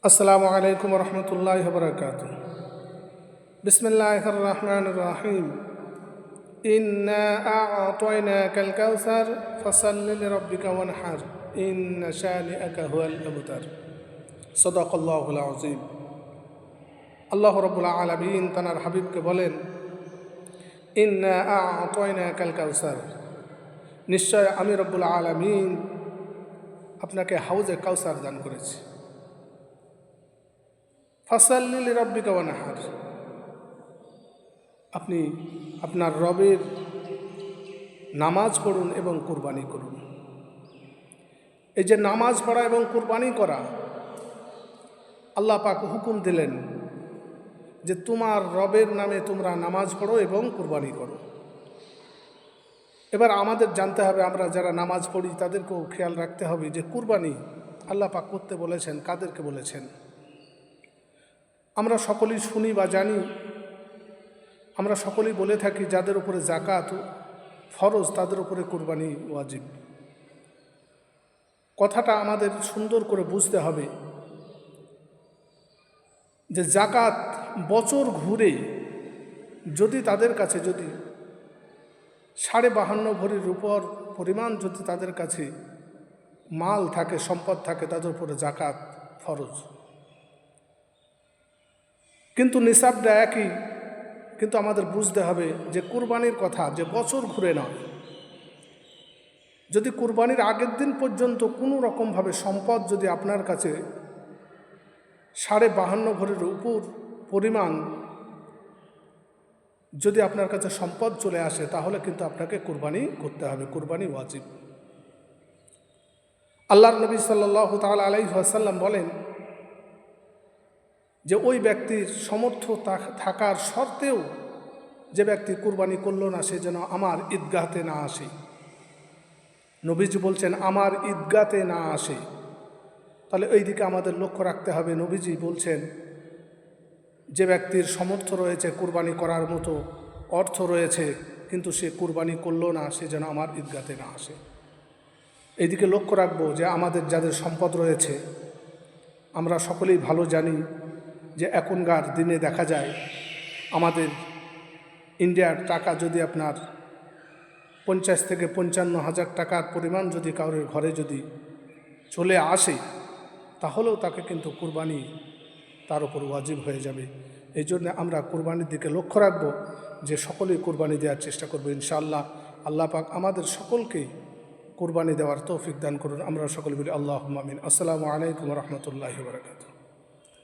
আসসালামু আলাইকুম রহমতুল্লাহি ওয়া বারাকাতুহু। বিসমিল্লাহির রহমানির রহিম। ইন্না আ'তাইনাকাল কাউসার ফাসাল্লি লিরাব্বিকা ওয়ানহার ইন্না শানিআকা হুয়াল আবতার। সাদাকাল্লাহুল আযীম। আল্লাহ রাব্বুল আলামিন তানার হাবিবকে বলেন, ইন্না আ'তাইনাকাল কাউসার, নিশ্চয় আমি রব্বুল আলামিন আপনাকে হাউজে কাউসার দান করেছি। ফাসাল্লি লিরাব্বিকা ওয়ানহার, আপনি আপনার রবের নামাজ পড়ুন এবং কুরবানি করুন। এই যে নামাজ পড়া এবং কুরবানি করা, আল্লাহ পাক হুকুম দিলেন যে তোমার রবের নামে তোমরা নামাজ পড়ো এবং কুরবানি করো। এবার আমাদের জানতে হবে, আমরা যারা নামাজ পড়ি তাদেরকেও খেয়াল রাখতে হবে যে কুরবানি আল্লাহ পাক করতে বলেছেন, কাদেরকে বলেছেন। আমরা সকলেই শুনি বা জানি, আমরা সকলেই বলে থাকি যাদের উপরে যাকাত ফরজ তাদের উপরে কুরবানি ওয়াজিব। কথাটা আমাদের সুন্দর করে বুঝতে হবে যে যাকাত বছর ঘুরে যদি তাদের কাছে যদি 52.5 ভরির উপর পরিমাণ যদি তাদের কাছে মাল থাকে, সম্পদ থাকে, তাদের উপরে যাকাত ফরজ। কিন্তু নিসাবটা একই, কিন্তু আমাদের বুঝতে হবে যে কুরবানির কথা যে বছর ঘুরে নয়। যদি কুরবানির আগের দিন পর্যন্ত কোনো রকমভাবে সম্পদ যদি আপনার কাছে 52.5 ভরির উপর পরিমাণ যদি আপনার কাছে সম্পদ চলে আসে, তাহলে কিন্তু আপনাকে কুরবানি করতে হবে, কুরবানি ওয়াজিব। আল্লাহর নবী সাল্লাল্লাহু তাআলা আলাইহি ওয়াসাল্লাম বলেন যে ওই ব্যক্তির সমর্থ থাকার সত্ত্বেও যে ব্যক্তি কুরবানি করল না, সে যেন আমার ঈদগাহতে না আসে। নবীজি বলছেন আমার ঈদগাহতে না আসে। তাহলে এই দিকে আমাদের লক্ষ্য রাখতে হবে। নবীজি বলছেন যে ব্যক্তির সমর্থ রয়েছে, কুরবানি করার মতো অর্থ রয়েছে, কিন্তু সে কুরবানি করল না, সে যেন আমার ঈদগাহতে না আসে। এইদিকে লক্ষ্য রাখবো যে আমাদের যাদের সম্পদ রয়েছে, আমরা সকলেই ভালো জানি যে এখনকার দিনে দেখা যায় আমাদের ইন্ডিয়ার টাকা যদি আপনার 50 থেকে 55 হাজার টাকার পরিমাণ যদি কারোর ঘরে যদি চলে আসে, তাহলেও তাকে কিন্তু কুরবানি তার উপর ওয়াজিব হয়ে যাবে। এই জন্য আমরা কুরবানির দিকে লক্ষ্য রাখব যে সকলেই কুরবানি দেওয়ার চেষ্টা করব ইনশাআল্লাহ। আল্লাহ পাক আমাদের সকলকে কুরবানি দেওয়ার তৌফিক দান করুন। আমরা সকলে বলি আল্লাহুম্মা আমিন। আসসালামু আলাইকুম ওয়া রাহমাতুল্লাহি ওয়া বারাকাতুহু।